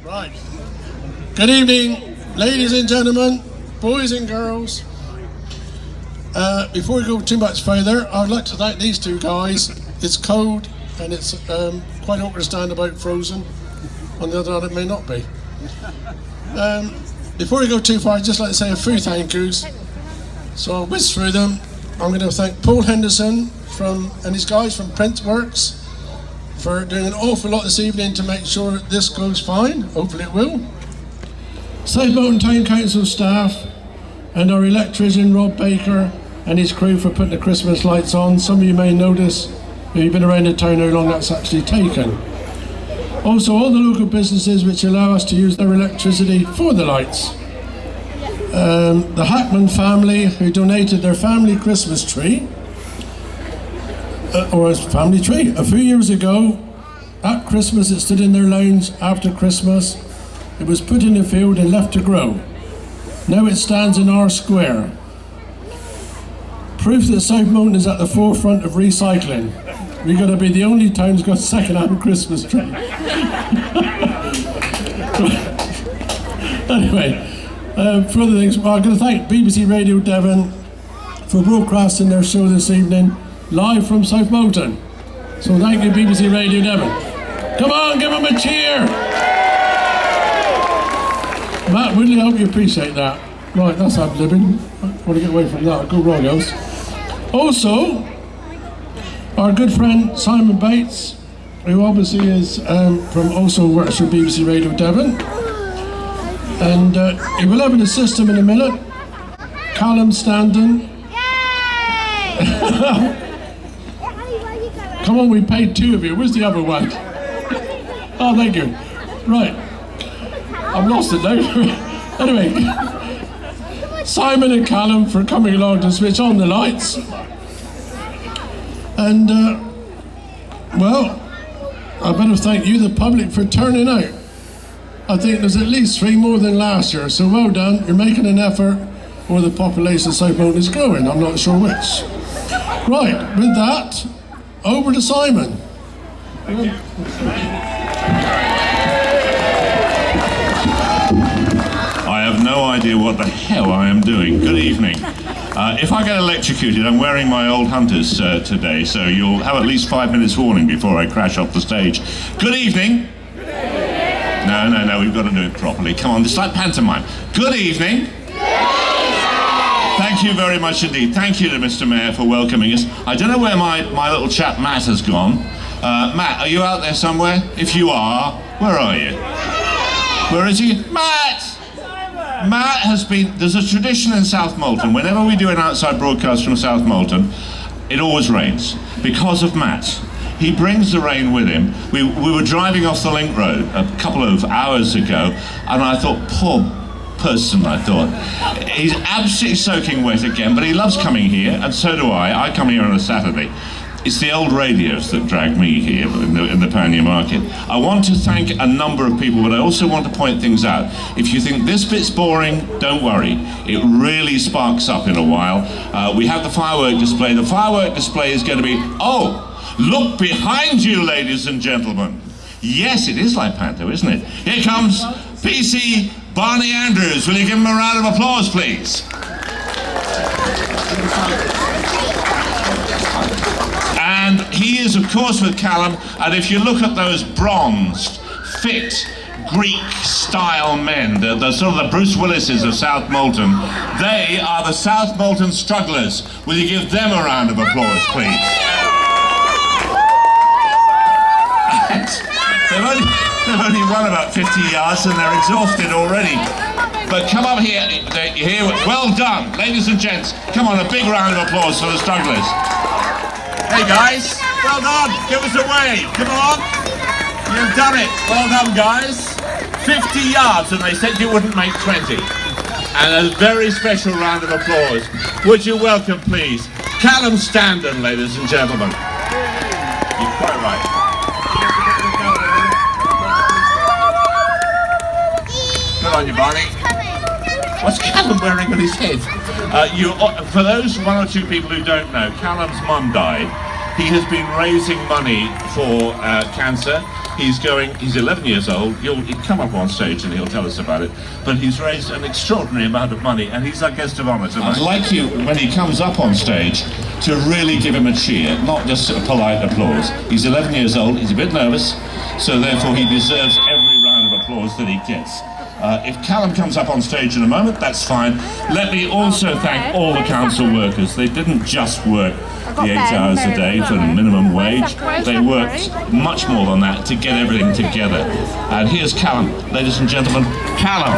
Right. Good evening, ladies and gentlemen, boys and girls. Before we go too much further, I'd like to thank these two guys. It's cold and it's quite awkward to stand about frozen. On the other hand, it may not be. Before we go too far, I'd just like to say a few thank yous. So I'll whiz through them. I'm going to thank Paul Henderson and his guys from Printworks for doing an awful lot this evening to make sure this goes fine. Hopefully it will. South Molton Town Council staff and our electrician Rob Baker and his crew for putting the Christmas lights on. Some of you may notice, if you've been around the town how long that's actually taken. Also all the local businesses which allow us to use their electricity for the lights. The Hackman family who donated their family Christmas tree, or a family tree. A few years ago, at Christmas, it stood in their lounge after Christmas. It was put in the field and left to grow. Now it stands in our square. Proof that South Molton is at the forefront of recycling. We've got to be the only town that's got a second-hand Christmas tree. Anyway, for other things, I'm going to thank BBC Radio Devon for broadcasting their show this evening, live from South Molton. So thank you, BBC Radio Devon. Come on, give them a cheer! Matt, really hope you appreciate that. Right, that's ad-libbing. I want to get away from that, go wrong else. Also, our good friend Simon Bates, who obviously is also works for BBC Radio Devon. And he will have an assistant in a minute, Callum Standen. Come on, we paid two of you. Where's the other one? Oh, thank you. Right. I've lost it now. Anyway, Simon and Callum for coming along to switch on the lights. And, well, I better thank you, the public, for turning out. I think there's at least 3 more than last year, so well done. You're making an effort, or the population of South Molton is growing. I'm not sure which. Right, with that, over to Simon. Thank you. I have no idea what the hell I am doing. Good evening. If I get electrocuted, I'm wearing my old hunters today, so you'll have at least 5 minutes warning before I crash off the stage. Good evening. No, we've got to do it properly. Come on, it's like pantomime. Good evening. Thank you very much indeed. Thank you to Mr. Mayor for welcoming us. I don't know where my little chap Matt has gone. Matt, are you out there somewhere? If you are, where are you? Where is he? Matt! Matt has been, there's a tradition in South Molton. Whenever we do an outside broadcast from South Molton, it always rains because of Matt. He brings the rain with him. We were driving off the Link Road a couple of hours ago, and I thought, poor person, I thought. He's absolutely soaking wet again, but he loves coming here, and so do I. I come here on a Saturday. It's the old radios that drag me here in the Pannier Market. I want to thank a number of people, but I also want to point things out. If you think this bit's boring, don't worry. It really sparks up in a while. We have the firework display. The firework display is going to be, oh, look behind you, ladies and gentlemen. Yes, it is like Panto, isn't it? Here comes PC Barney Andrews. Will you give him a round of applause, please? And he is, of course, with Callum, and if you look at those bronzed, fit, Greek-style men, the sort of the Bruce Willises of South Molton, they are the South Molton strugglers. Will you give them a round of applause, please? They've only run about 50 yards and they're exhausted already. But come up here, well done, ladies and gents. Come on, a big round of applause for the strugglers. Hey guys, well done, give us a wave, come on. You've done it, well done guys. 50 yards and they said you wouldn't make 20. And a very special round of applause. Would you welcome please, Callum Standen, ladies and gentlemen. You're quite right. Good on you, Barney. What's Callum wearing on his head? For those 1 or 2 people who don't know, Callum's mum died. He has been raising money for cancer. He's 11 years old. He'll come up on stage and he'll tell us about it. But he's raised an extraordinary amount of money, and he's our guest of honour tonight. I'd like you, when he comes up on stage, to really give him a cheer, not just a polite applause. He's 11 years old, he's a bit nervous, so therefore he deserves every round of applause that he gets. If Callum comes up on stage in a moment, that's fine. Let me also thank all the council workers. They didn't just work the 8 hours a day for the minimum wage. They worked much more than that to get everything together. And here's Callum, ladies and gentlemen, Callum.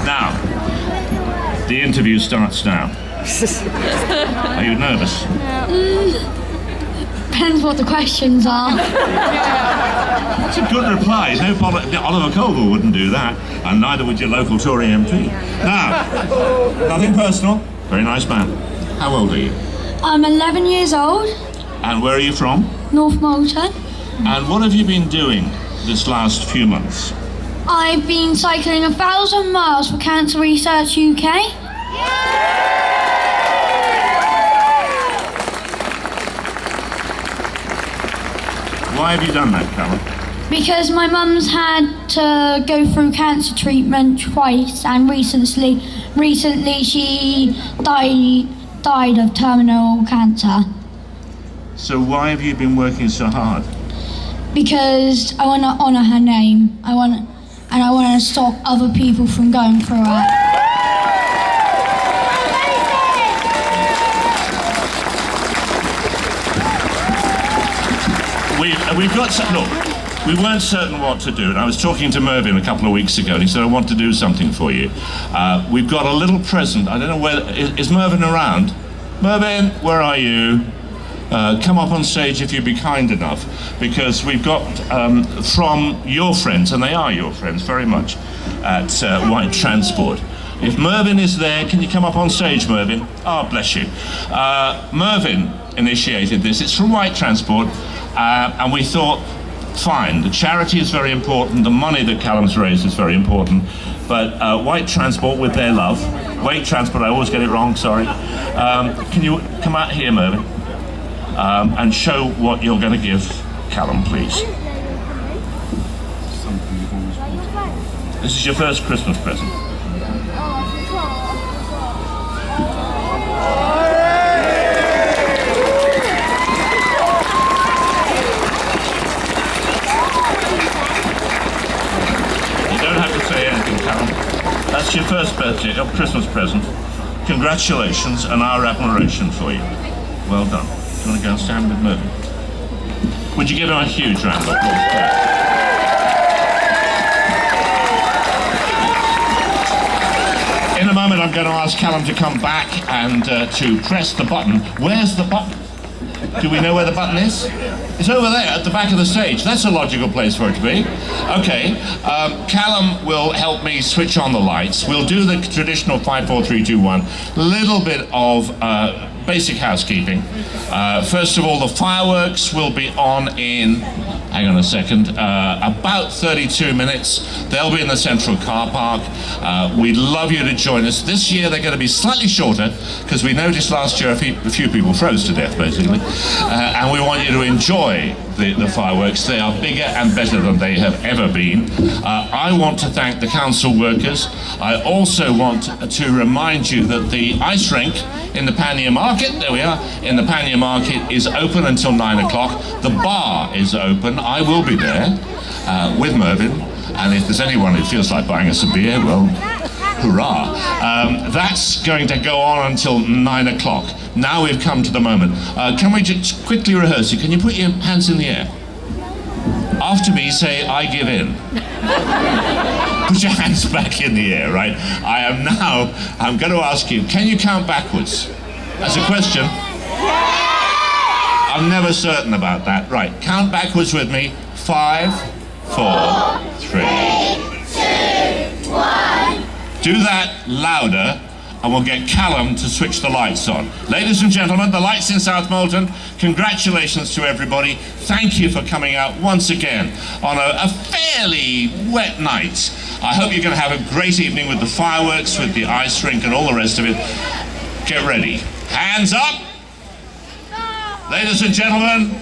Now, the interview starts now. Are you nervous? Depends what the questions are. That's a good reply. Oliver Colville wouldn't do that, and neither would your local Tory MP. Now, nothing personal. Very nice man. How old are you? I'm 11 years old, And where are you from? North Molton. And what have you been doing this last few months? I've been cycling 1,000 miles for Cancer Research UK. Why have you done that, Callum? Because my mum's had to go through cancer treatment twice, and recently she died of terminal cancer. So why have you been working so hard? Because I want to honour her name. I want to stop other people from going through it. We've got some, look, we weren't certain what to do, and I was talking to Mervyn a couple of weeks ago, and he said, I want to do something for you. We've got a little present. I don't know where, is Mervyn around? Mervyn, where are you? Come up on stage if you'd be kind enough, because we've got from your friends, and they are your friends very much, at White Transport. If Mervyn is there, can you come up on stage, Mervyn? Oh, bless you. Mervyn initiated this. It's from White Transport, and we thought, fine, the charity is very important, the money that Callum's raised is very important, but White Transport, with their love, White Transport, I always get it wrong, sorry. Can you come out here, Mervyn, and show what you're going to give Callum, please? This is your first Christmas present. That's your first birthday, your Christmas present. Congratulations and our admiration for you. Well done. Do you want to go and stand with Mervyn? Would you give him a huge round of applause? In a moment I'm going to ask Callum to come back and to press the button. Where's the button? Do we know where the button is? It's over there at the back of the stage. That's a logical place for it to be. Okay, Callum will help me switch on the lights. We'll do the traditional 5, 4, 3, 2, 1. Little bit of basic housekeeping. First of all, the fireworks will be on in, hang on a second, about 32 minutes. They'll be in the central car park. We'd love you to join us. This year they're going to be slightly shorter because we noticed last year a few people froze to death, basically. And we want you to enjoy the fireworks. They are bigger and better than they have ever been. I want to thank the council workers. I also want to remind you that the ice rink in the Pannier Market, there we are, in the Pannier Market is open until 9 o'clock. The bar is open. I will be there with Mervyn, and if there's anyone who feels like buying us a beer, well, hurrah. That's going to go on until 9 o'clock. Now we've come to the moment. Can we just quickly rehearse it? Can you put your hands in the air? After me, say, I give in. Put your hands back in the air, right? I'm going to ask you, can you count backwards? As a question? I'm never certain about that. Right, count backwards with me. 5, 4, 3, 2, 1. Do that louder, and we'll get Callum to switch the lights on. Ladies and gentlemen, the lights in South Molton, congratulations to everybody. Thank you for coming out once again on a fairly wet night. I hope you're going to have a great evening with the fireworks, with the ice rink and all the rest of it. Get ready. Hands up. Ladies and gentlemen,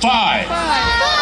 5,